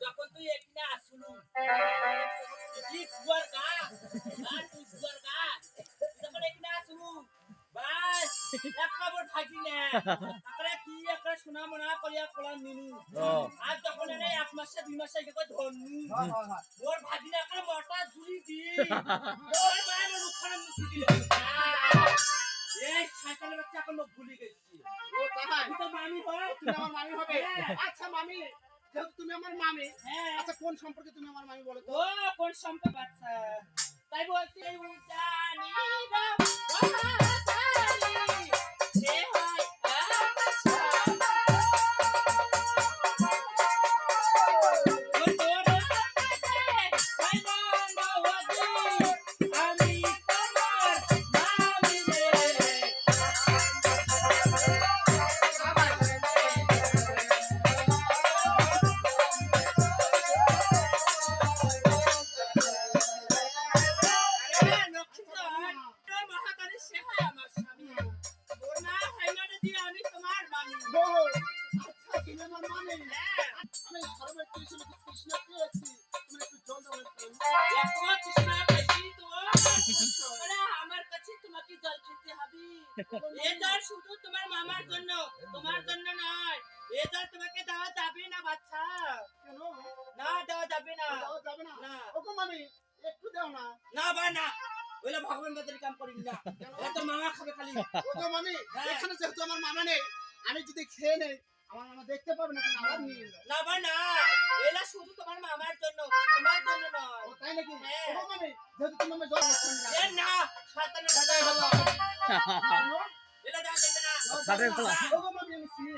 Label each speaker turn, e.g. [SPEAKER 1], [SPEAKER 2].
[SPEAKER 1] যখন তুই এখানে আসলু কি কুয়ার গাছ আর তুই কুয়ার গাছ যখন এখানে আসলু বাস এক কাপড় থাকি না আকরে কি আকরে সোনা মনা করিয়া কলা নিনু আর যখন এনে এক মাসে দুই মাসে একে ধরনু ওর ভাগিনা আকরে মটা জুলি দি ওর মায়ের রুখানে মুছি দিল এই ছাইকালের বাচ্চা এখন লোক ভুলি গেছি ও তাই তুই তো মামি হয় তুমি আমার মামি হবে আচ্ছা মামি যেহেতু তুমি আমার মামি আচ্ছা কোন সম্পর্কে তুমি আমার মামি বলো তো ও কোন সম্পর্ক আচ্ছা তাই বলতে জানি না সে হয় মহাকালী সে হয় আমার স্বামী ওর না হয় দেখো তৃষ্ণা বেশি তো বলে আমার কাছে তোমাকে জল খেতে হবে এ জল শুধু তোমার মামার জন্য তোমার জন্য নয় এ জল তোমাকে দেওয়া যাবে না বাচ্চা
[SPEAKER 2] কেন
[SPEAKER 1] না দেওয়া যাবে না
[SPEAKER 2] যাওয়া যাবে না
[SPEAKER 1] না
[SPEAKER 2] ওগো মামি একটু দাও না
[SPEAKER 1] না বা না ওইলা ভগবান বাজারে কাম করিস না এটা তো মামা খাবে খালি
[SPEAKER 2] ওগো মামি
[SPEAKER 1] হ্যাঁ।
[SPEAKER 2] এখানে যেহেতু আমার মামা নেই আমি যদি খেয়ে নেই আমার মামা দেখতে পাবে না তুমি আবার নিয়ে যাও
[SPEAKER 1] না বা না এলা শুধু তোমার মামার জন্য তোমার জন্য নয়
[SPEAKER 2] ও তাই নাকি
[SPEAKER 1] হ্যাঁ।
[SPEAKER 2] ওগো মামি যেহেতু তুমি আমার জল খাচ্ছ
[SPEAKER 1] এ না শয়তানের কথা বলো এলা দাও দেবে না
[SPEAKER 2] ওগো মামি আমি সিঁড়ি